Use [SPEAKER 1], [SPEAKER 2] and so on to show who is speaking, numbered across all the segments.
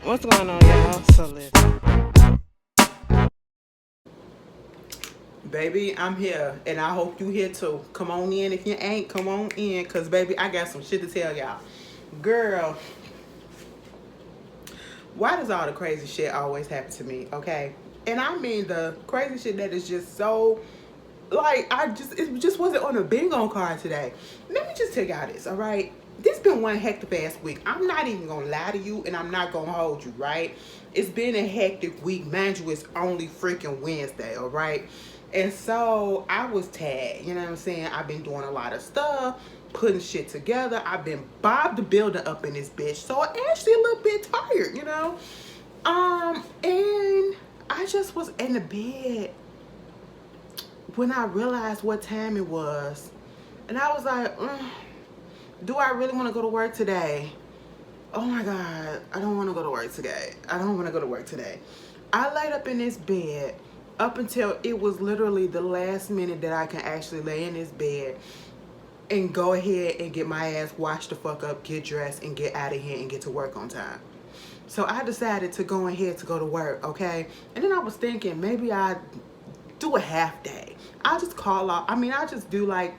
[SPEAKER 1] What's going on, y'all? So listen. Baby, I'm here, and I hope you here too. Come on in. If you ain't, come on in, because, baby, I got some shit to tell y'all. Girl, why does all the crazy shit always happen to me, okay? And I mean the crazy shit that is just so, like, it just wasn't on a bingo card today. Let me just tell y'all this, all right? This been one hectic ass week. I'm not even gonna lie to you, and I'm not gonna hold you, right? It's been a hectic week. Mind you, it's only freaking Wednesday, all right? And so I was tagged, you know what I'm saying? I've been doing a lot of stuff, putting shit together. I've been Bob the Builder up in this bitch. So I'm actually a little bit tired, you know? And I just was in the bed when I realized what time it was. And I was like, do I really want to go to work today? Oh my God, I don't want to go to work today. I don't want to go to work today. I laid up in this bed up until it was literally the last minute that I can actually lay in this bed and go ahead and get my ass washed the fuck up, get dressed, and get out of here and get to work on time. So I decided to go ahead to go to work, okay? And then I was thinking maybe I'd do a half day. I'll just call off. I'll just do like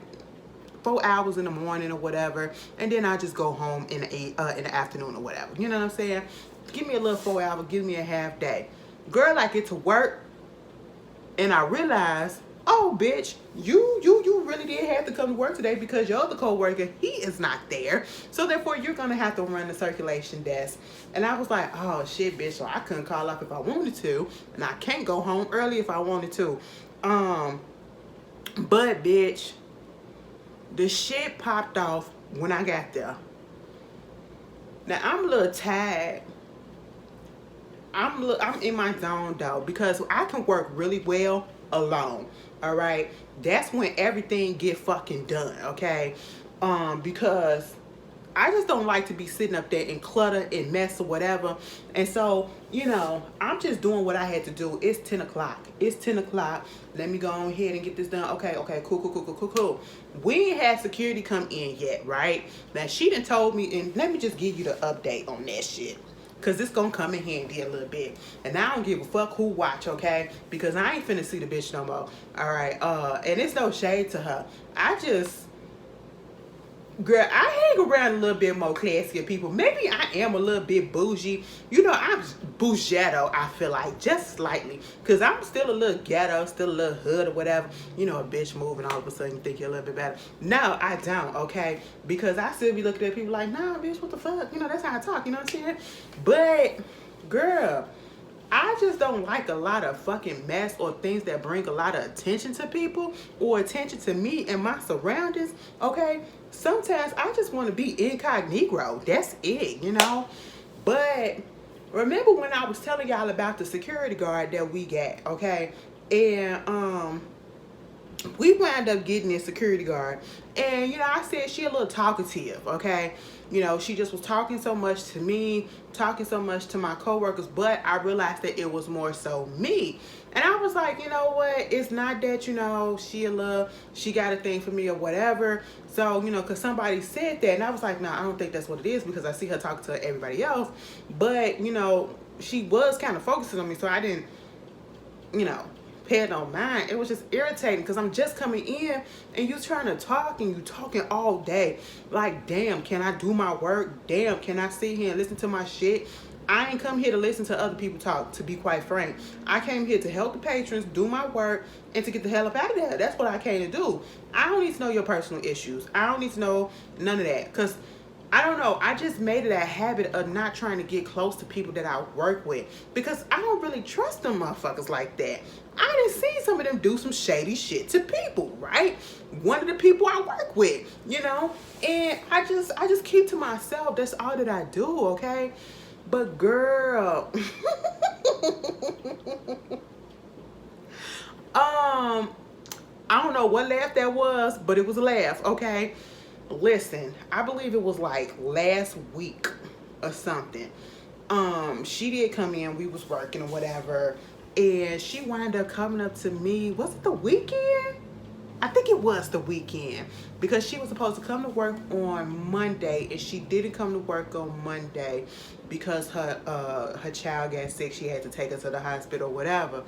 [SPEAKER 1] 4 hours in the morning or whatever, and then I just go home in the afternoon or whatever. You know what I'm saying? Give me a little 4 hours, give me a half day. Girl, I get to work, and I realize, oh, bitch, you really did have to come to work today because your other coworker, he is not there. So therefore, you're gonna have to run the circulation desk. And I was like, oh shit, bitch. So I couldn't call off if I wanted to, and I can't go home early if I wanted to. But bitch, the shit popped off when I got there. Now I'm a little tired. I'm in my zone though, because I can work really well alone. All right, that's when everything get fucking done. Okay, because I just don't like to be sitting up there and clutter and mess or whatever. And so, I'm just doing what I had to do. It's 10 o'clock. It's 10 o'clock. Let me go on ahead and get this done. Okay, cool. We ain't had security come in yet, right? Now, she done told me, and let me just give you the update on that shit, because it's going to come in handy a little bit. And I don't give a fuck who watch, okay? Because I ain't finna see the bitch no more. All right? And it's no shade to her. Girl, I hang around a little bit more classier people. Maybe I am a little bit bougie. I'm bougetto, I feel like, just slightly. Because I'm still a little ghetto, still a little hood or whatever. A bitch moving all of a sudden you think you're a little bit better. No, I don't, okay? Because I still be looking at people like, nah, bitch, what the fuck? That's how I talk, you know what I'm saying? But, girl, I just don't like a lot of fucking mess or things that bring a lot of attention to people or attention to me and my surroundings, okay? Sometimes I just want to be incognito. That's it, But remember when I was telling y'all about the security guard that we got, okay? And we wound up getting this security guard, and I said she a little talkative, okay? She just was talking so much to me, talking so much to my coworkers, but I realized that it was more so me. And I was like, you know what, it's not that, she got a thing for me or whatever. So, because somebody said that, and I was like, no, I don't think that's what it is, because I see her talking to everybody else. But, she was kind of focusing on me, so I didn't, pay no mind. It was just irritating because I'm just coming in and you trying to talk and you talking all day. Like, damn, can I do my work? Damn, can I sit here and listen to my shit? I ain't come here to listen to other people talk, to be quite frank. I came here to help the patrons, do my work, and to get the hell up out of there. That's what I came to do. I don't need to know your personal issues. I don't need to know none of that, because I don't know. I just made it a habit of not trying to get close to people that I work with, because I don't really trust them motherfuckers like that. I done seen some of them do some shady shit to people, right? One of the people I work with, and I just keep to myself. That's all that I do, okay? But girl, I don't know what laugh that was, but it was a laugh, okay? Listen, I believe it was like last week or something. She did come in, we was working or whatever, and she wound up coming up to me. Was it the weekend? I think it was the weekend, because she was supposed to come to work on Monday, and she didn't come to work on Monday because her child got sick. She had to take her to the hospital or whatever.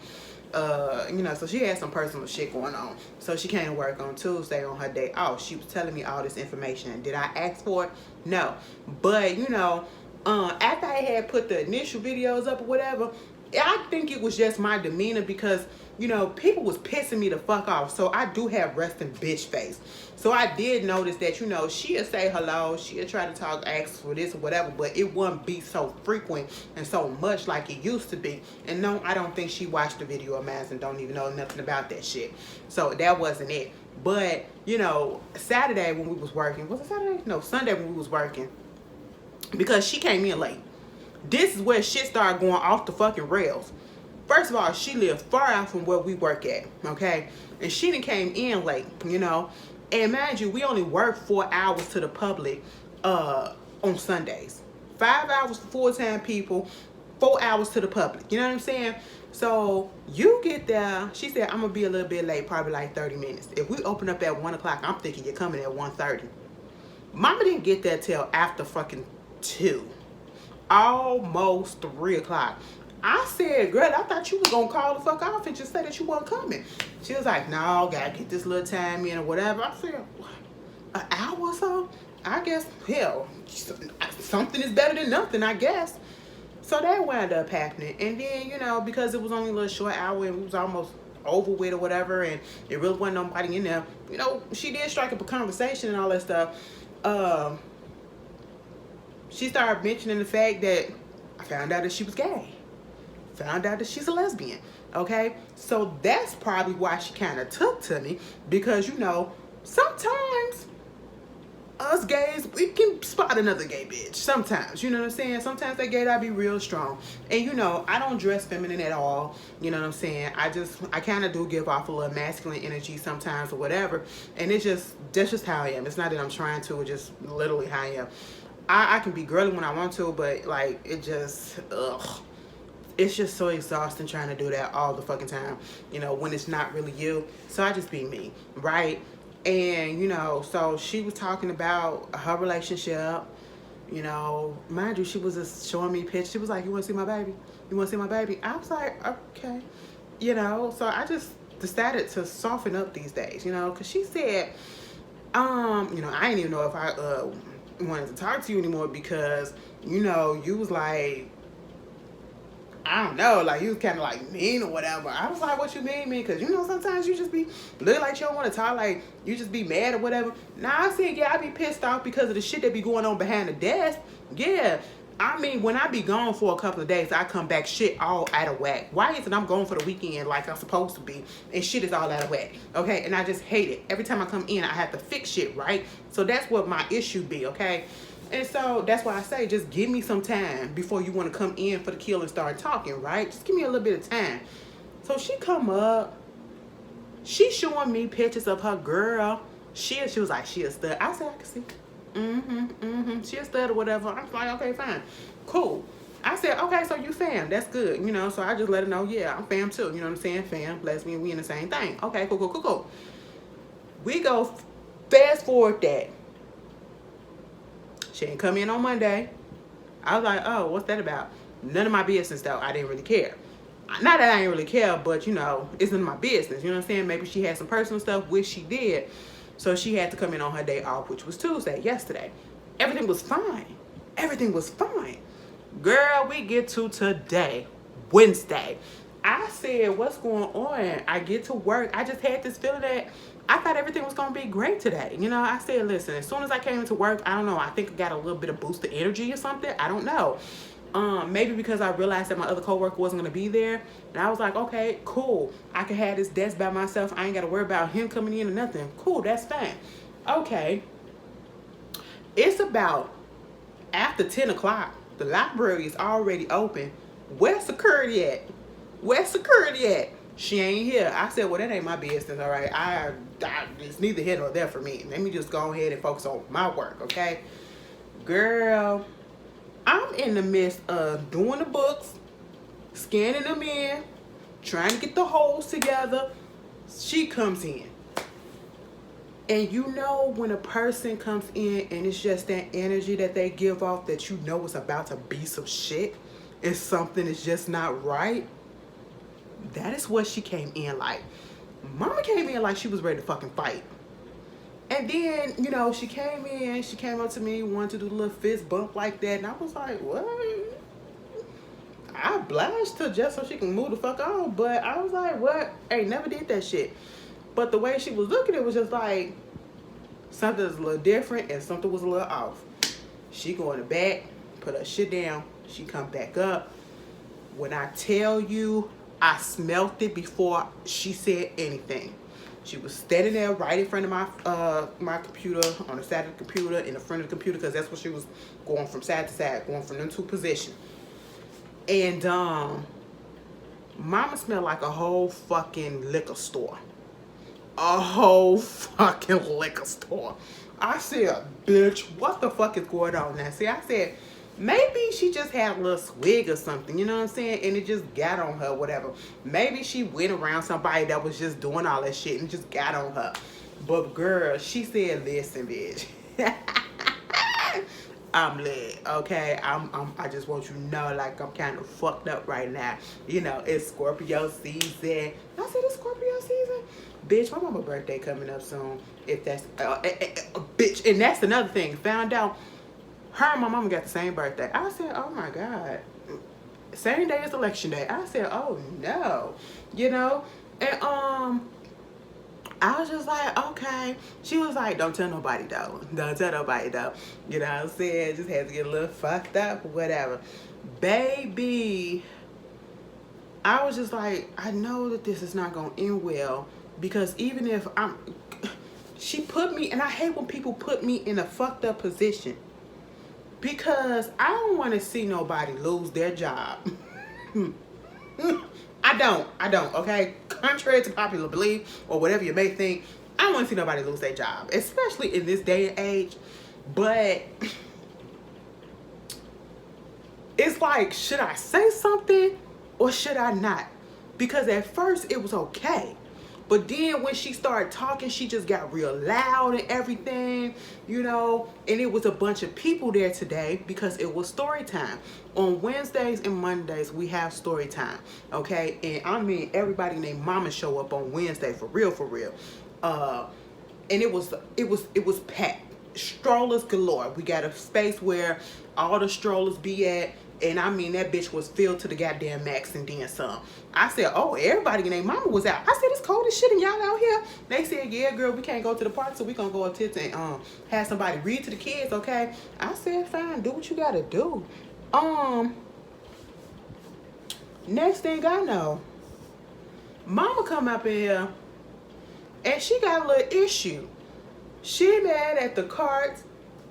[SPEAKER 1] So she had some personal shit going on. So she came to work on Tuesday on her day off. She was telling me all this information. Did I ask for it? No. But, after I had put the initial videos up or whatever, I think it was just my demeanor because, people was pissing me the fuck off. So I do have resting bitch face. So I did notice that, she'll say hello, she'll try to talk, ask for this or whatever, but it wouldn't be so frequent and so much like it used to be. And no, I don't think she watched the video of mine and don't even know nothing about that shit. So that wasn't it. But, Saturday when we was working, was it Saturday? No, Sunday when we was working, because she came in late. This is where shit started going off the fucking rails. First of all, she lived far out from where we work at, okay? And she done came in late, And mind you, we only work 4 hours to the public on Sundays. 5 hours for full-time people, 4 hours to the public. You know what I'm saying? So you get there. She said, I'm going to be a little bit late, probably like 30 minutes. If we open up at 1 o'clock, I'm thinking you're coming at 1:30. Mama didn't get there till after fucking 2. Almost 3 o'clock. I said, girl, I thought you was going to call the fuck off and just say that you weren't coming. She was like, no, gotta get this little time in or whatever. I said, what? An hour or so? I guess, hell, something is better than nothing, I guess. So that wound up happening. And then, because it was only a little short hour and we was almost over with or whatever, and it really wasn't nobody in there, she did strike up a conversation and all that stuff. She started mentioning the fact that I found out that she was gay. Found out that she's a lesbian. Okay? So that's probably why she kind of took to me. Because, sometimes us gays, we can spot another gay bitch. Sometimes. You know what I'm saying? Sometimes that gay, I be real strong. And, I don't dress feminine at all. You know what I'm saying? I kind of do give off a little masculine energy sometimes or whatever. And that's just how I am. It's not that I'm trying to. It's just literally how I am. I can be girly when I want to, but like it just it's just so exhausting trying to do that all the fucking time, when it's not really you. So I just be me, right? And so she was talking about her relationship, mind you, she was just showing me pictures. She was like, you want to see my baby? You want to see my baby? I was like, okay. So I just decided to soften up these days, because she said, I didn't even know if I wanted to talk to you anymore because you was like, I don't know, like you was kind of like mean or whatever. I was like, what you mean? Because sometimes you just be look like you don't want to talk, like you just be mad or whatever. Nah, I said, yeah, I be pissed off because of the shit that be going on behind the desk. Yeah, I mean, when I be gone for a couple of days, I come back shit all out of whack. Why is it I'm going for the weekend like I'm supposed to be and shit is all out of whack? Okay, and I just hate it. Every time I come in, I have to fix shit, right? So that's what my issue be, okay? And so that's why I say, just give me some time before you want to come in for the kill and start talking, right? Just give me a little bit of time. So she come up, she showing me pictures of her girl. She was like, she a stud. I said, I can see. She a stud or whatever. I'm like, okay, fine. Cool. I said, okay, so you fam. That's good. So I just let her know, yeah, I'm fam too. You know what I'm saying? Fam, lesbian, we in the same thing. Okay, cool. We go fast forward that. She didn't come in on Monday. I was like, oh, what's that about? None of my business, though. I didn't really care. Not that I didn't really care, but, it's none of my business. You know what I'm saying? Maybe she had some personal stuff, which she did. So she had to come in on her day off, which was Tuesday, yesterday. Everything was fine. Girl, we get to today, Wednesday. I said, what's going on? I get to work. I just had this feeling that I thought everything was going to be great today. I said, listen, as soon as I came into work, I don't know, I think I got a little bit of boost of energy or something. I don't know. Maybe because I realized that my other coworker wasn't going to be there. And I was like, okay, cool. I can have this desk by myself. I ain't got to worry about him coming in or nothing. Cool, that's fine. Okay. It's about after 10 o'clock. The library is already open. Where's security at? She ain't here. I said, well, that ain't my business, all right? It's neither here nor there for me. Let me just go ahead and focus on my work, okay? Girl, I'm in the midst of doing the books, scanning them in, trying to get the holes together. She comes in. And you know when a person comes in and it's just that energy that they give off that you know is about to be some shit, and something is just not right. That is what she came in like. Mama came in like she was ready to fucking fight. And then, you know, she came up to me, wanted to do a little fist bump like that. And I was like, what? I obliged her just so she can move the fuck on. But I was like, what? Ain't never did that shit. But the way she was looking, it was just like, something was a little different and something was a little off. She go in the back, put her shit down. She come back up. When I tell you, I smelt it before she said anything. She was standing there right in front of my computer, on the side of the computer, in the front of the computer, because that's what she was going from side to side, going from them two positions. And Mama smelled like a whole fucking liquor store. A whole fucking liquor store. I said, bitch, what the fuck is going on now? See, I said, maybe she just had a little swig or something, you know what I'm saying? And it just got on her, whatever. Maybe she went around somebody that was just doing all that shit and just got on her. But girl, she said, listen, bitch. I'm lit, okay? I just want you to know, like, I'm kind of fucked up right now. You know, it's Scorpio season. I said, it's Scorpio season? Bitch, my mama's birthday coming up soon. If that's, bitch, and that's another thing. Found out her and my mama got the same birthday. I said, oh my God. Same day as election day. I said, oh no. You know? And I was just like, okay. She was like, don't tell nobody though. Don't tell nobody though. You know what I'm saying? Just had to get a little fucked up or whatever. Baby, I was just like, I know that this is not going to end well, because even if she put me, and I hate when people put me in a fucked up position, because I don't want to see nobody lose their job. I don't, okay? Contrary to popular belief or whatever you may think, I don't want to see nobody lose their job, especially in this day and age. But it's like, should I say something or should I not? Because at first it was okay. But then when she started talking, she just got real loud and everything, you know. And it was a bunch of people there today because it was story time. On Wednesdays and Mondays, we have story time, okay? And I mean, everybody named Mama show up on Wednesday, for real, for real. And it was packed. Strollers galore. We got a space where all the strollers be at. And I mean, that bitch was filled to the goddamn max and then some. I said, oh, everybody and their mama was out. I said, it's cold as shit and y'all out here. They said, yeah, girl, we can't go to the park, so we gonna go up to and have somebody read to the kids, okay? I said, fine, do what you gotta do. Next thing I know, Mama come up in here and she got a little issue. She mad at the carts,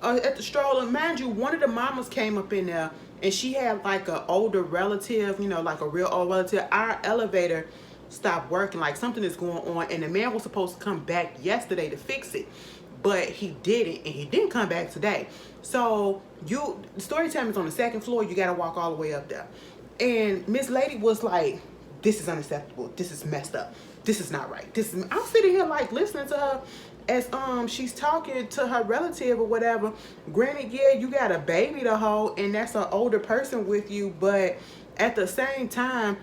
[SPEAKER 1] at the stroller. Mind you, one of the mamas came up in there and she had like an older relative, you know, like a real old relative. Our elevator stopped working, like something is going on, and the man was supposed to come back yesterday to fix it, but he didn't, and he didn't come back today. So the story time is on the second floor. You got to walk all the way up there. And Miss Lady was like, this is unacceptable. This is messed up. This is not right. I'm sitting here like listening to her as she's talking to her relative or whatever. Granted, yeah, you got a baby to hold and that's an older person with you, but at the same time,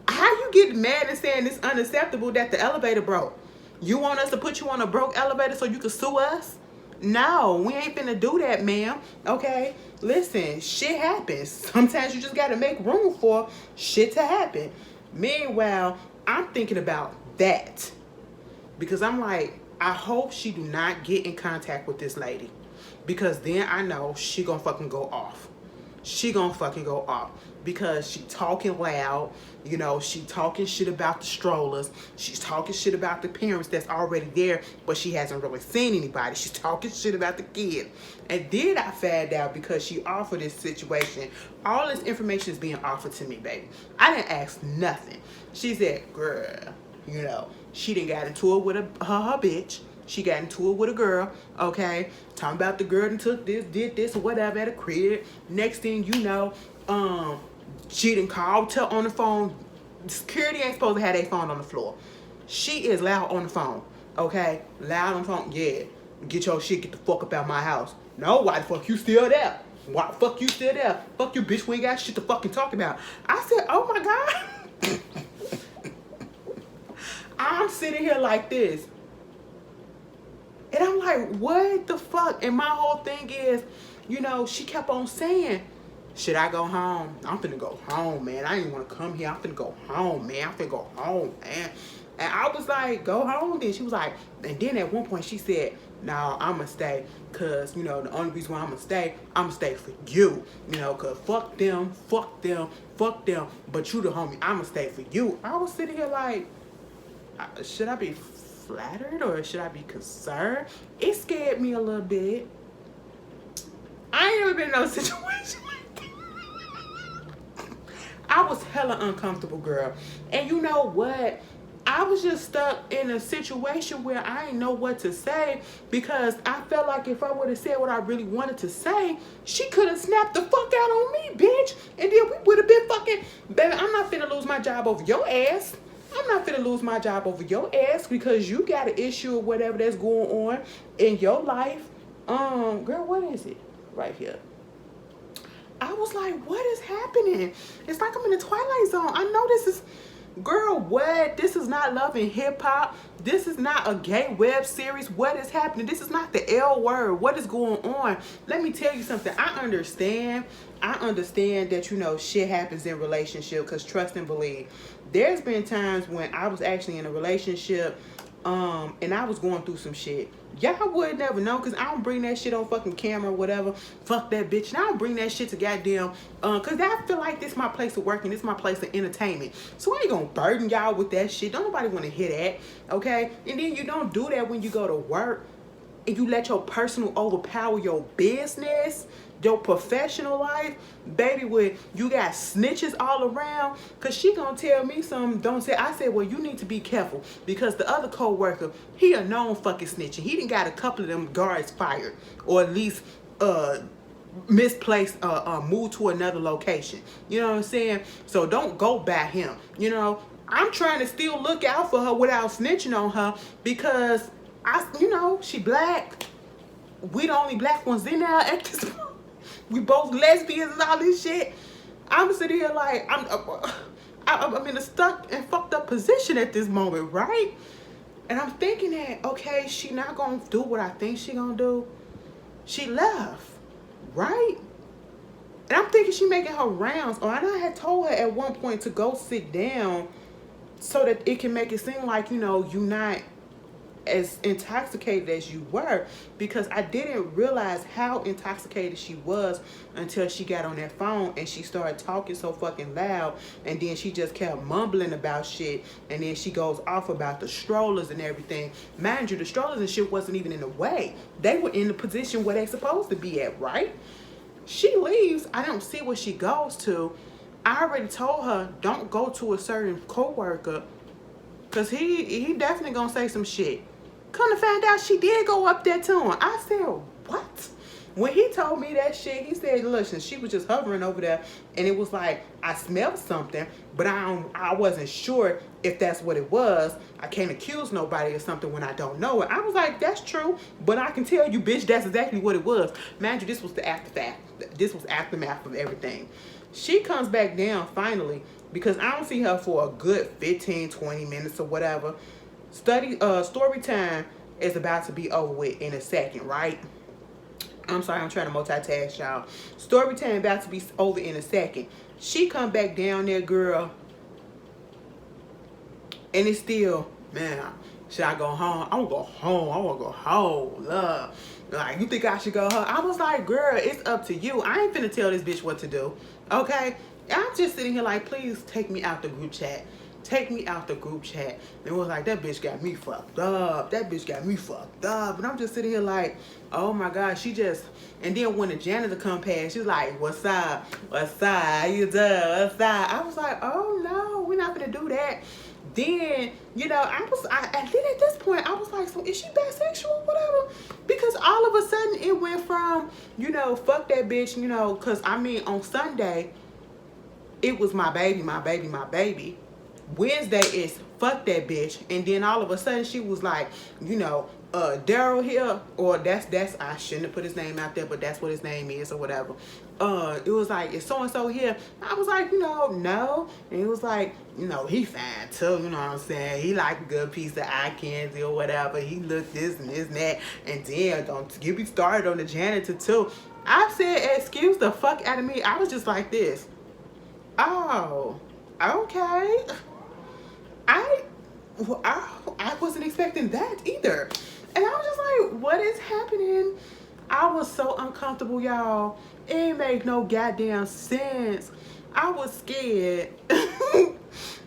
[SPEAKER 1] how you get mad and saying it's unacceptable that the elevator broke? You want us to put you on a broke elevator so you can sue us? No, we ain't finna do that, ma'am. Okay, listen, shit happens. Sometimes you just gotta make room for shit to happen. Meanwhile, I'm thinking about that, because I'm like, I hope she do not get in contact with this lady, because then I know she gonna fucking go off. She gonna fucking go off because she talking loud, you know, she talking shit about the strollers. She's talking shit about the parents that's already there, but she hasn't really seen anybody. She's talking shit about the kids. And then I found out, because she offered this situation, all this information is being offered to me, baby. I didn't ask nothing. She said, girl, you know, she done got into it with her bitch. She got into it with a girl, okay? Talking about the girl and took this, did this, or whatever at a crib. Next thing you know, she done called on the phone. Security ain't supposed to have their phone on the floor. She is loud on the phone. Okay? Loud on phone. Yeah. Get your shit, get the fuck up out my house. No, why the fuck you still there? Why the fuck you still there? Fuck you, bitch, we ain't got shit to fucking talk about. I said, oh my God. I'm sitting here like this. And I'm like, what the fuck? And my whole thing is, you know, she kept on saying, should I go home? I'm finna go home, man. I didn't want to come here. I'm finna go home, man. I'm finna go home, man. And I was like, go home then. She was like, and then at one point she said, no, I'm gonna stay. Cause, you know, the only reason why I'm gonna stay for you. You know, cause fuck them. But you the homie, I'm gonna stay for you. I was sitting here like, should I be flattered or should I be concerned? It scared me a little bit. I ain't never been in no situation like that. I was hella uncomfortable, girl. And you know what? I was just stuck in a situation where I didn't know what to say because I felt like if I would have said what I really wanted to say, she could have snapped the fuck out on me, bitch. And then we would have been fucking, baby, I'm not finna lose my job over your ass. I'm not finna lose my job over your ass because you got an issue or whatever that's going on in your life. Girl, what is it? Right here. I was like, what is happening? It's like I'm in the Twilight Zone. I know this is, girl, what? This is not Love and Hip Hop. This is not a gay web series. What is happening? This is not the L word. What is going on? Let me tell you something. I understand that, you know, shit happens in relationship because trust and believe. There's been times when I was actually in a relationship and I was going through some shit. Y'all would never know because I don't bring that shit on fucking camera or whatever. Fuck that bitch. And I don't bring that shit to goddamn, because I feel like this is my place of work and this is my place of entertainment. So I ain't gonna burden y'all with that shit. Don't nobody want to hear that, okay? And then you don't do that when you go to work and you let your personal overpower your business, your professional life, baby, when you got snitches all around, cause she gonna tell me something, don't say. I said, well, you need to be careful because the other co-worker, he a known fucking snitching. He done got a couple of them guards fired or at least misplaced, moved to another location. You know what I'm saying? So don't go by him. You know, I'm trying to still look out for her without snitching on her because you know, she black. We the only black ones in there at this point. We both lesbians and all this shit. I'm sitting here like I'm in a stuck and fucked up position at this moment, right? And I'm thinking that, okay, she not gonna do what I think she gonna do. She left, right? And I'm thinking she making her rounds. Or I had told her at one point to go sit down so that it can make it seem like, you know, you not as intoxicated as you were, because I didn't realize how intoxicated she was until she got on that phone and she started talking so fucking loud, and then she just kept mumbling about shit, and then she goes off about the strollers and everything. Mind you, the strollers and shit wasn't even in the way. They were in the position where they supposed to be at, right? She leaves. I don't see where she goes to. I already told her don't go to a certain coworker because he definitely gonna say some shit. Come to find out she did go up there to him. I said, what? When he told me that shit, he said, listen, she was just hovering over there and it was like, I smelled something, but I wasn't sure if that's what it was. I can't accuse nobody of something when I don't know it. I was like, that's true, but I can tell you, bitch, that's exactly what it was. Mind you, this was the aftermath. This was aftermath of everything. She comes back down finally because I don't see her for a good 15, 20 minutes or whatever. Story time is about to be over with in a second, right? I'm sorry, I'm trying to multitask, y'all. Story time about to be over in a second. She come back down there, girl, and it's still, man, should I go home? I want to go home. I want to go home, love. Like, you think I should go home? I was like, girl, it's up to you. I ain't finna tell this bitch what to do, okay? I'm just sitting here like, please take me out the group chat. Take me out the group chat. And it was like, that bitch got me fucked up. That bitch got me fucked up. And I'm just sitting here like, oh my God, she just, and then when the janitor come past, she was like, what's up? What's up? How you doing? What's up? I was like, oh no, we're not gonna do that. Then, you know, and then at this point, I was like, so is she bisexual or whatever? Because all of a sudden it went from, you know, fuck that bitch, you know, because I mean, on Sunday, it was my baby, my baby, my baby. Wednesday is fuck that bitch. And then all of a sudden she was like, you know, Daryl here, or that's I shouldn't have put his name out there, but that's what his name is or whatever. It was like, is so and so here? I was like, you know, no. And it was like, you know, he fine too, you know what I'm saying? He like a good piece of eye candy or whatever. He looked this and this and that. And then don't get me started on the janitor too. I said, excuse the fuck out of me. I was just like this. Oh, okay. I wasn't expecting that either. And I was just like, what is happening? I was so uncomfortable, y'all. It ain't make no goddamn sense. I was scared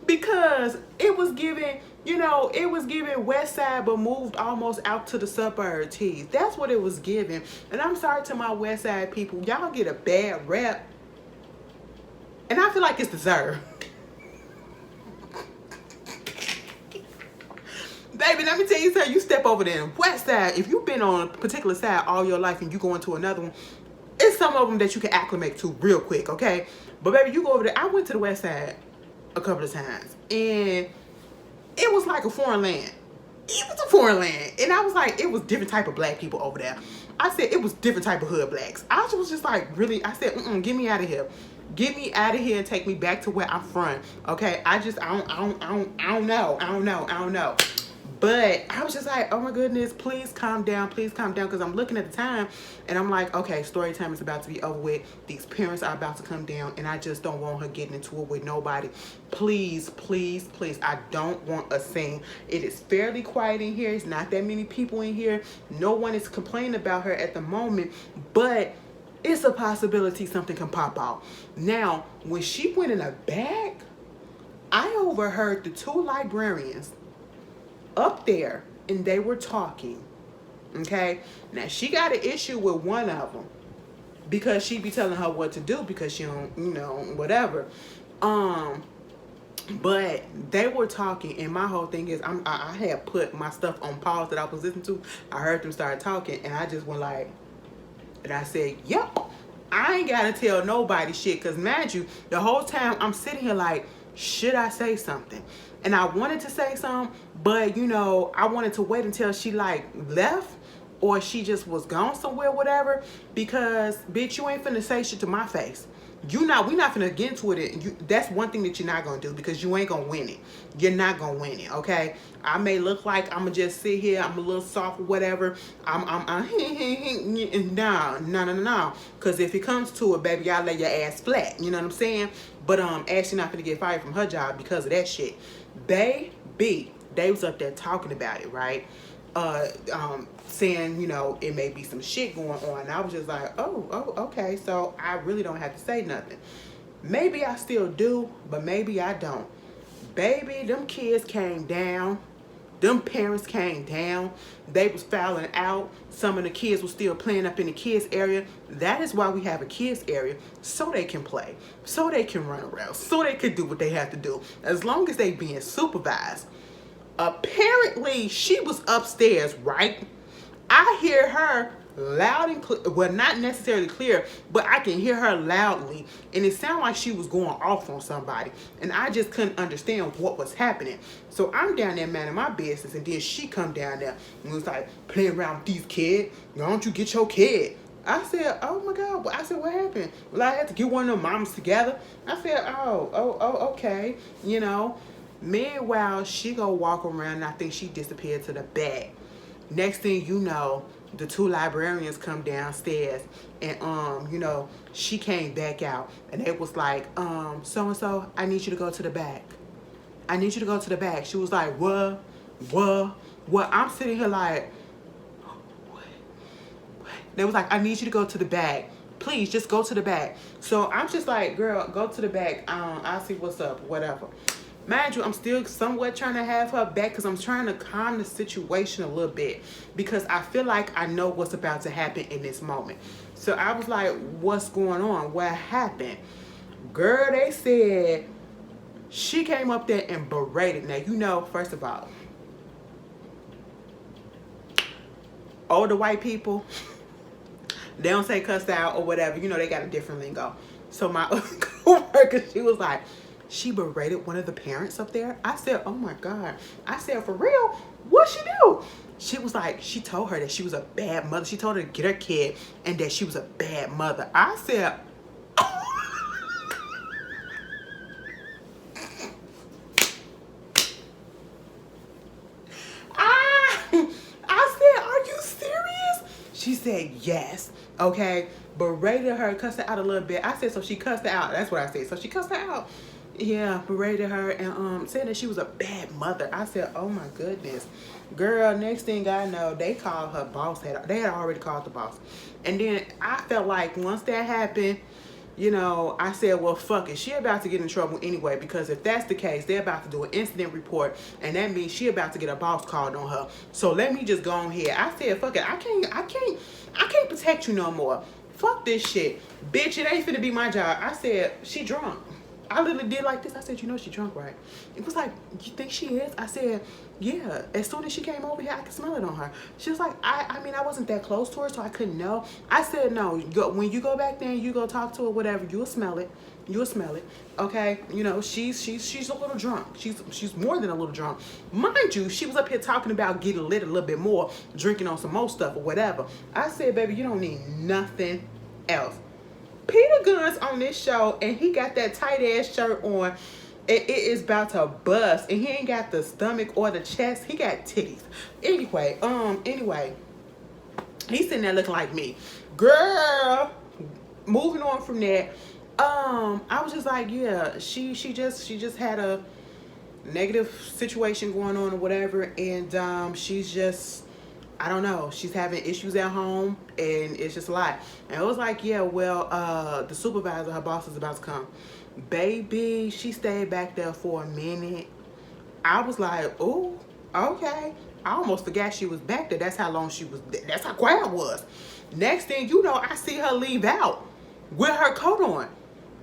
[SPEAKER 1] because it was giving, you know, it was giving West Side but moved almost out to the suburbs. That's what it was giving. And I'm sorry to my West Side people. Y'all get a bad rep. And I feel like it's deserved. Baby, let me tell you something. You step over there in West Side. If you've been on a particular side all your life and you go into another one, it's some of them that you can acclimate to real quick, okay? But baby, you go over there. I went to the West Side a couple of times, and it was like a foreign land. It was a foreign land. And I was like, it was different type of black people over there. I said it was different type of hood blacks. I was just like, really? I said, get me out of here. Get me out of here and take me back to where I'm from, okay? I don't know. But I was just like, oh my goodness, please calm down, because I'm looking at the time and I'm like, okay, story time is about to be over with. These parents are about to come down and I just don't want her getting into it with nobody. Please, please, please, I don't want a scene. It is fairly quiet in here. It's not that many people in here. No one is complaining about her at the moment, but it's a possibility something can pop out. Now, when she went in the back, I overheard the two librarians up there and they were talking. Okay, now she got an issue with one of them because she be telling her what to do because she don't, you know, whatever. But they were talking, and my whole thing is I had put my stuff on pause that I was listening to. I heard them start talking and I just went like, and I said, yep, I ain't gotta tell nobody shit, because mind you, the whole time I'm sitting here like, should I say something? And I wanted to say something, but you know, I wanted to wait until she like left or she just was gone somewhere, whatever, because bitch, you ain't finna say shit to my face. We not finna get into it. That's one thing that you're not gonna do, because you ain't gonna win it. You're not gonna win it, okay? I may look like I'm gonna just sit here, I'm a little soft or whatever. No. Because if it comes to it, baby, y'all lay your ass flat. You know what I'm saying? But Ashley not finna get fired from her job because of that shit. They was up there talking about it, right? Saying, you know, it may be some shit going on. And I was just like, oh, okay. So I really don't have to say nothing. Maybe I still do, but maybe I don't. Baby, them kids came down. Them parents came down. They was fouling out. Some of the kids were still playing up in the kids area. That is why we have a kids area, so they can play, so they can run around, so they can do what they have to do, as long as they being supervised. Apparently, she was upstairs, right? I hear her loud and clear. Well, not necessarily clear, but I can hear her loudly. And it sounded like she was going off on somebody. And I just couldn't understand what was happening. So I'm down there minding my business. And then she come down there and was like, playing around with these kids. Why don't you get your kid? I said, oh my God. I said, what happened? Well, I had to get one of them moms together. I said, oh, okay. You know. Meanwhile, she go walk around and I think she disappeared to the back. Next thing you know, the two librarians come downstairs and you know, she came back out and it was like, so and so, I need you to go to the back. I need you to go to the back. She was like, what? I'm sitting here like, what? They was like, I need you to go to the back. Please just go to the back. So I'm just like, girl, go to the back. I'll see what's up, whatever. Mind you, I'm still somewhat trying to have her back because I'm trying to calm the situation a little bit, because I feel like I know what's about to happen in this moment. So I was like, what's going on? What happened? Girl, they said she came up there and berated. Now, you know, first of all, older white people, they don't say cuss out or whatever. You know, they got a different lingo. So my coworker, she was like, she berated one of the parents up there. I said, oh my God. I said, for real? What she do? She was like, she told her that she was a bad mother. She told her to get her kid and that she was a bad mother. I said, I said, are you serious? She said, yes. Okay. Berated her, cussed her out a little bit. I said, so she cussed her out. That's what I said. So she cussed her out. Yeah, berated her and said that she was a bad mother. I said, oh my goodness. Girl, next thing I know, they called her boss. They had already called the boss. And then I felt like once that happened, you know, I said, well, fuck it. She about to get in trouble anyway, because if that's the case, they're about to do an incident report, and that means she about to get a boss called on her. So let me just go on here. I said, fuck it. I can't protect you no more. Fuck this shit. Bitch, it ain't finna be my job. I said, she drunk. I literally did like this. I said, you know she drunk, right? It was like, you think she is? I said, yeah. As soon as she came over here, I could smell it on her. She was like, I mean, I wasn't that close to her, so I couldn't know. I said, no, when you go back there and you go talk to her, whatever, you'll smell it. You'll smell it. Okay? You know, she's a little drunk. She's more than a little drunk. Mind you, she was up here talking about getting lit a little bit more, drinking on some more stuff or whatever. I said, baby, you don't need nothing else. Peter Gunn's on this show and he got that tight ass shirt on. It is about to bust, and he ain't got the stomach or the chest. He got titties. Anyway, he's sitting there looking like me. Girl, moving on from that. I was just like, yeah, she just had a negative situation going on or whatever, and she's just, I don't know, she's having issues at home, and it's just a lot. And it was like, yeah, well, the supervisor, her boss, is about to come. Baby, she stayed back there for a minute. I was like, oh, okay. I almost forgot she was back there. That's how long she was there. That's how quiet it was. Next thing you know, I see her leave out with her coat on.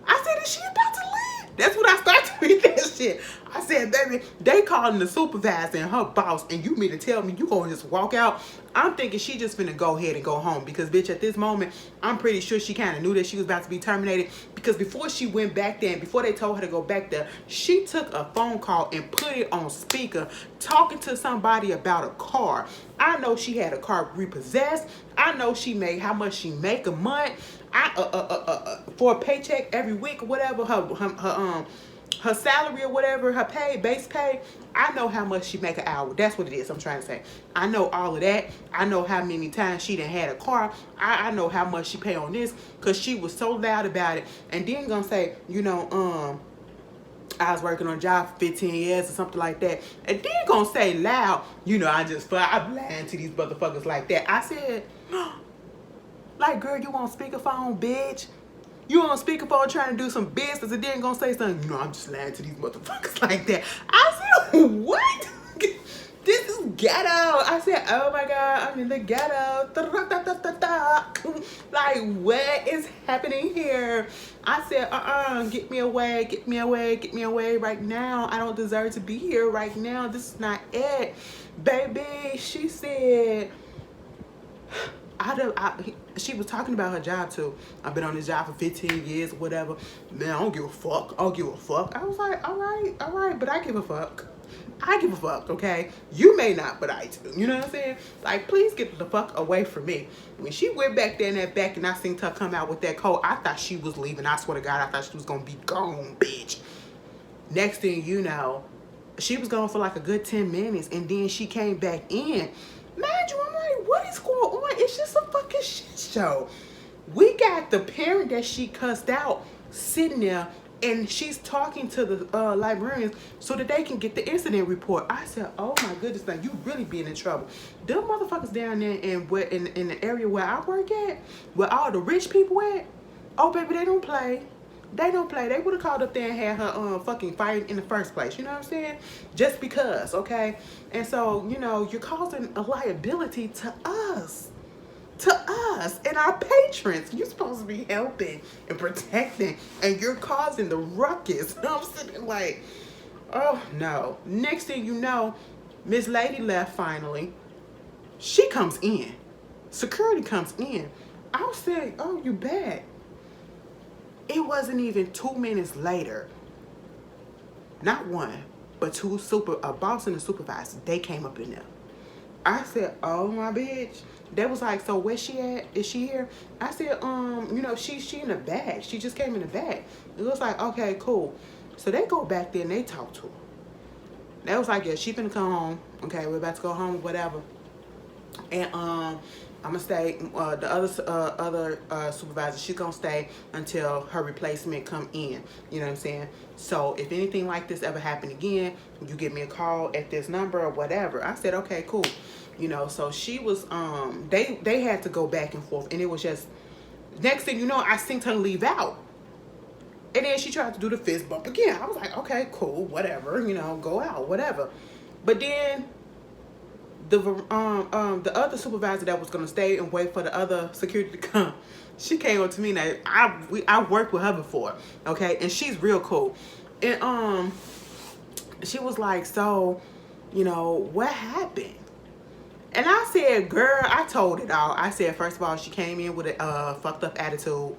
[SPEAKER 1] I said, is she about to leave? That's when I started to read that shit. I said, baby, they calling the supervisor and her boss, and you mean to tell me you gonna just walk out? I'm thinking she just finna go ahead and go home, because bitch, at this moment, I'm pretty sure she kind of knew that she was about to be terminated, because before she went back there and before they told her to go back there, she took a phone call and put it on speaker, talking to somebody about a car. I know she had a car repossessed. I know she made how much she make a month. For a paycheck every week or whatever, her salary or whatever, her pay, base pay, I know how much she make an hour. That's what it is I'm trying to say. I know all of that. I know how many times she done had a car. I know how much she pay on this, because she was so loud about it. And then gonna say, you know, I was working on a job for 15 years or something like that. And then gonna say loud, you know, I'm lying to these motherfuckers like that. I said, like, girl, you on speakerphone, bitch? You on speakerphone trying to do some business and then gonna say something, you know, I'm just lying to these motherfuckers like that. I said, what? This is ghetto. I said, oh my God, I'm in the ghetto. Like, what is happening here? I said, get me away, get me away, get me away right now. I don't deserve to be here right now. This is not it. Baby, she said, she was talking about her job too. I've been on this job for 15 years, whatever. Man, I don't give a fuck. I don't give a fuck. I was like, all right, but I give a fuck. I give a fuck, okay? You may not, but I do. You know what I'm saying? Like, please get the fuck away from me. When she went back there in that back and I seen her come out with that coat, I thought she was leaving. I swear to God, I thought she was gonna be gone, bitch. Next thing you know, she was gone for like a good 10 minutes, and then she came back in. Mind you, I'm like, what is going on? It's just a fucking shit show. We got the parent that she cussed out sitting there, and she's talking to the librarians so that they can get the incident report. I said, oh my goodness, now you really being in trouble. Them motherfuckers down there in the area where I work at, where all the rich people at, oh baby, they don't play. They don't play. They would have called up there and had her fucking fired in the first place. You know what I'm saying? Just because, okay? And so, you know, you're causing a liability to us. To us and our patrons. You're supposed to be helping and protecting, and you're causing the ruckus. You know what I'm saying? Like, oh no. Next thing you know, Miss Lady left finally. She comes in. Security comes in. I was saying, oh, you back. It wasn't even 2 minutes later. not one, but two a boss and a supervisor. They came up in there. I said, oh my bitch. They was like, so where she at? Is she here? I said, she in the back. She just came in the back. It was like, okay, cool. So they go back there and they talk to her. They was like, yeah, she finna come home. Okay, we're about to go home, whatever. And I'm gonna stay. The other supervisor, she's gonna stay until her replacement come in. You know what I'm saying? So if anything like this ever happen again, you give me a call at this number or whatever. I said, okay, cool. So she was they had to go back and forth, and it was just next thing you know, I seen her leave out. And then she tried to do the fist bump again. I was like, okay, cool, whatever, go out, whatever. But then the other supervisor that was gonna stay and wait for the other security to come, she came up to me. Now I worked with her before, okay, and she's real cool. And she was like, so, what happened? And I said, girl, I told it all. I said, first of all, she came in with a fucked up attitude.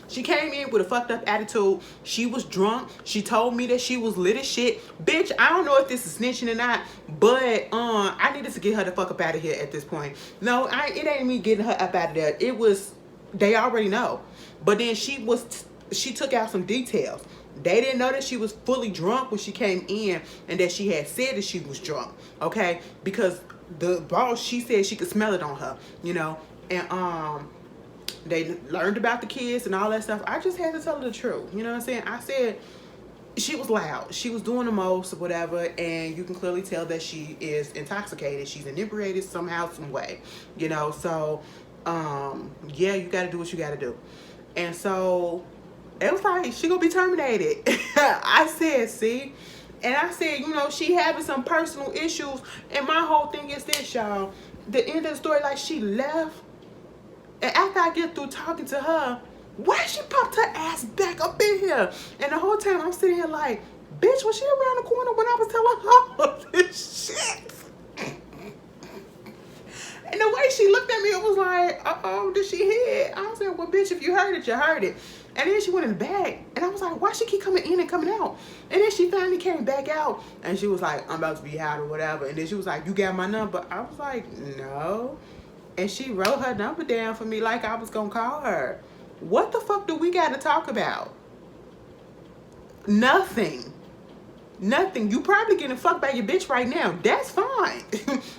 [SPEAKER 1] She came in with a fucked up attitude. She was drunk. She told me that she was lit as shit. Bitch, I don't know if this is snitching or not, but I needed to get her the fuck up out of here at this point. No, it ain't me getting her up out of there. It was, they already know. But then she took out some details. They didn't know that she was fully drunk when she came in, and that she had said that she was drunk, okay? Because the boss, she said she could smell it on her, and they learned about the kids and all that stuff. I just had to tell her the truth, you know what I'm saying? I said she was loud. She was doing the most or whatever, and you can clearly tell that she is intoxicated. She's inebriated somehow, some way, So, yeah, you got to do what you got to do. And so it was like, she gonna be terminated. I said, see? And I said, she having some personal issues. And my whole thing is this, y'all. The end of the story, like, she left. And after I get through talking to her, why she popped her ass back up in here? And the whole time I'm sitting here like, bitch, was she around the corner when I was telling her all this shit? And the way she looked at me, it was like, uh-oh, did she hear it? I said, well, bitch, if you heard it, you heard it. And then she went in the back. And I was like, why she keep coming in and coming out? And then she finally came back out. And she was like, I'm about to be out or whatever. And then she was like, you got my number? I was like, no. And she wrote her number down for me like I was going to call her. What the fuck do we got to talk about? Nothing. Nothing. You probably getting fucked by your bitch right now. That's fine.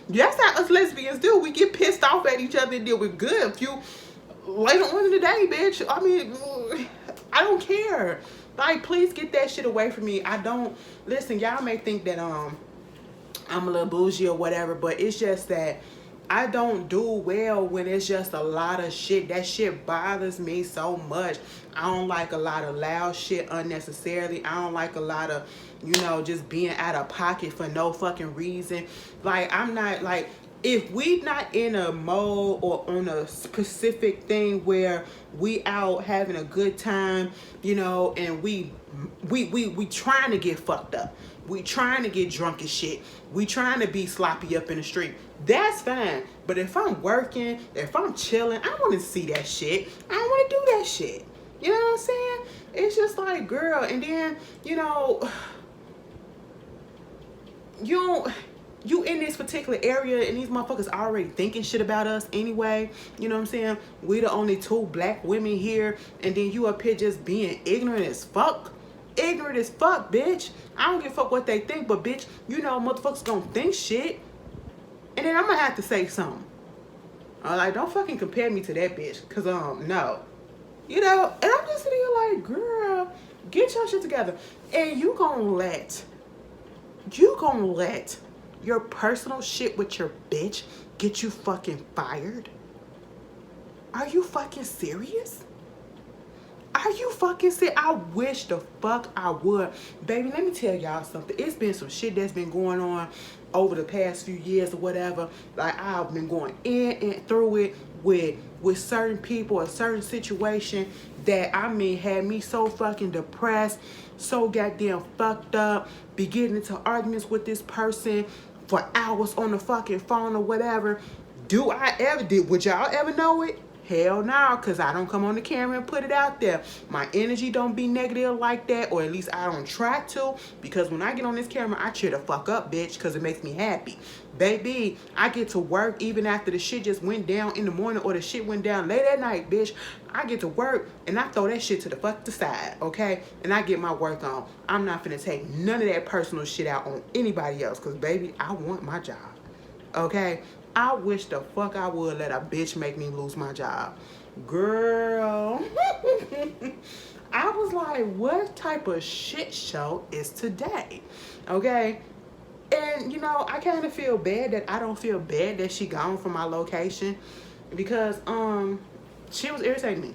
[SPEAKER 1] That's how us lesbians do. We get pissed off at each other and deal with good. If you later on in the day, bitch, I mean, I don't care. Like, please get that shit away from me. I don't, listen, y'all may think that I'm a little bougie or whatever, but it's just that I don't do well when it's just a lot of shit. That shit bothers me so much. I don't like a lot of loud shit unnecessarily. I don't like a lot of, just being out of pocket for no fucking reason. Like, I'm not, like, if we not in a mode or on a specific thing where we out having a good time, and we trying to get fucked up. We trying to get drunk as shit. We trying to be sloppy up in the street. That's fine. But if I'm working, if I'm chilling, I want to see that shit. I don't want to do that shit. You know what I'm saying? It's just like, girl, and then, you in this particular area and these motherfuckers already thinking shit about us anyway. You know what I'm saying? We the only 2 black women here, and then you up here just being ignorant as fuck. Ignorant as fuck, bitch. I don't give a fuck what they think, but bitch, motherfuckers gonna think shit. And then I'm gonna have to say something. Like, don't fucking compare me to that bitch. Cause, no. And I'm just sitting here like, girl, get your shit together. And you gonna let your personal shit with your bitch get you fucking fired? Are you fucking serious? Are you fucking serious? I wish the fuck I would. Baby, let me tell y'all something. It's been some shit that's been going on over the past few years or whatever. Like, I've been going in and through it with certain people, a certain situation that, had me so fucking depressed, so goddamn fucked up, be getting into arguments with this person for hours on the fucking phone or whatever. Would y'all ever know it? Hell no, because I don't come on the camera and put it out there. My energy don't be negative like that, or at least I don't try to, because when I get on this camera, I cheer the fuck up, bitch, because it makes me happy. Baby, I get to work even after the shit just went down in the morning or the shit went down late at night, bitch. I get to work and I throw that shit to the fuck to side, okay? And I get my work on. I'm not finna take none of that personal shit out on anybody else, because, baby, I want my job, okay? I wish the fuck I would let a bitch make me lose my job. Girl. I was like, what type of shit show is today? Okay? And, you know, I kind of feel bad that I don't feel bad that she gone from my location, because she was irritating me.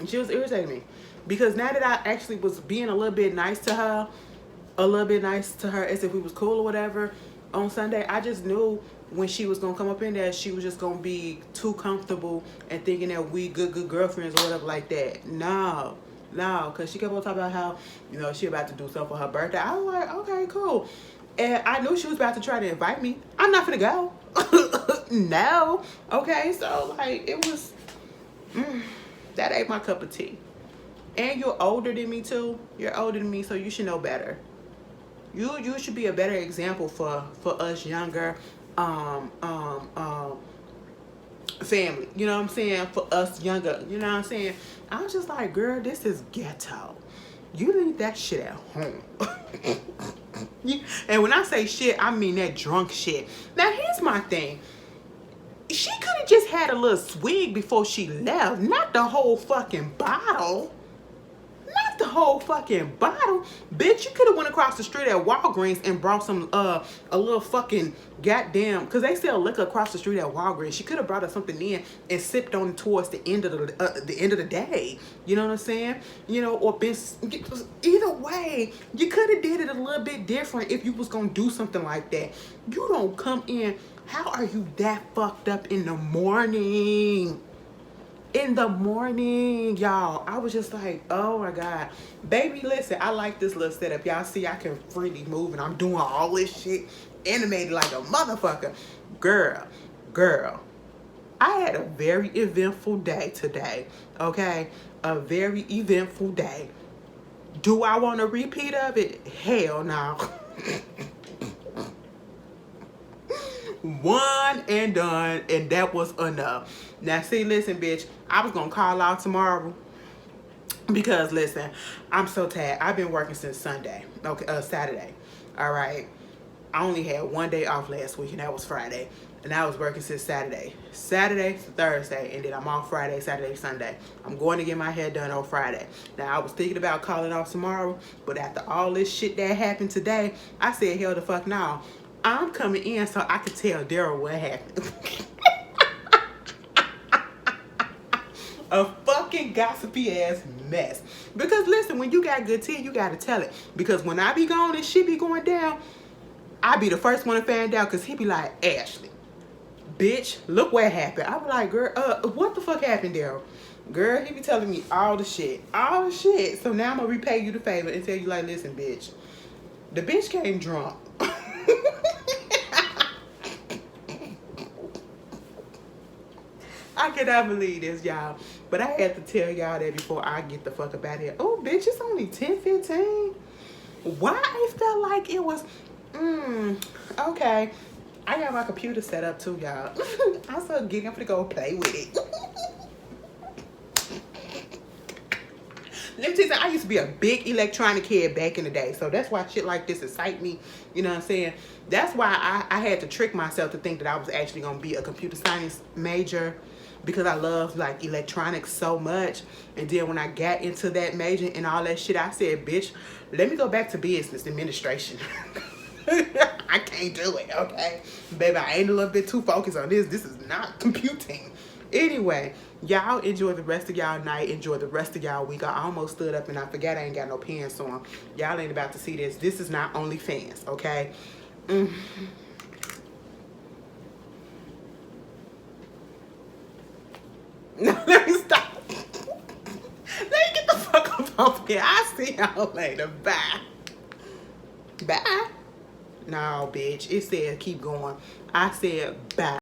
[SPEAKER 1] She was irritating me. Because now that I actually was being a little bit nice to her, as if we was cool or whatever, on Sunday, I just knew when she was gonna come up in there, she was just gonna be too comfortable and thinking that we good girlfriends or whatever like that. No, because she kept on talking about how, you know, she about to do something for her birthday. I was like, okay, cool. And I knew she was about to try to invite me. I'm not finna go. No. Okay, so like it was, that ain't my cup of tea. And you're older than me too. You're older than me, so you should know better. You should be a better example for us younger family. You know what I'm saying? For us younger. You know what I'm saying? I was just like, girl, this is ghetto. You leave that shit at home. And when I say shit, I mean that drunk shit. Now here's my thing. She could have just had a little swig before she left, not the whole fucking bottle. Not the whole fucking bottle. Bitch, you could have went across the street at Walgreens and brought some a little fucking goddamn, because they sell liquor across the street at Walgreens. She could have brought us something in and sipped on towards the end of the day. You know what I'm saying? You know, or been either way, you could have did it a little bit different if you was gonna do something like that. You don't come in. How are you that fucked up in the morning? In the morning, y'all. I was just like, oh my God. Baby, listen, I like this little setup. Y'all see I can freely move and I'm doing all this shit animated like a motherfucker. Girl. I had a very eventful day today, okay? A very eventful day. Do I want a repeat of it? Hell no. One and done, and that was enough. Now see, listen, bitch, I was gonna call out tomorrow because listen, I'm so tired. I've been working since Sunday, okay, Saturday. All right, I only had one day off last week, and that was Friday, and I was working since Saturday to Thursday, and then I'm off Friday, Saturday, Sunday. I'm going to get my hair done on Friday. Now I was thinking about calling off tomorrow, but after all this shit that happened today, I said, hell the fuck no. I'm coming in so I can tell Daryl what happened. A fucking gossipy ass mess. Because listen, when you got good tea, you gotta tell it. Because when I be gone and she be going down, I be the first one to find out, because he be like, Ashley, bitch, look what happened. I be like, girl, what the fuck happened, Daryl? Girl, he be telling me all the shit. All the shit. So now I'm gonna repay you the favor and tell you, like, listen, bitch, the bitch came drunk. I cannot believe this, y'all. But I had to tell y'all that before I get the fuck up out here. Oh, bitch, it's only 10:15. Why it felt like it was, okay. I got my computer set up too, y'all. I'm so giddy, I'm gonna go play with it. Let me tell you something, I used to be a big electronic head back in the day. So that's why shit like this excite me. You know what I'm saying? That's why I had to trick myself to think that I was actually going to be a computer science major, because I love like electronics so much. And then when I got into that major and all that shit, I said, bitch, let me go back to business administration. I can't do it, okay? Baby, I ain't a little bit too focused on this. This is not computing. Anyway, y'all enjoy the rest of y'all night. Enjoy the rest of y'all week. I almost stood up and I forgot I ain't got no pants on. Y'all ain't about to see this. This is not OnlyFans, okay? No, let me stop. Let me get the fuck up off here. I'll see y'all later. Bye. Bye. No, bitch. It said keep going. I said bye.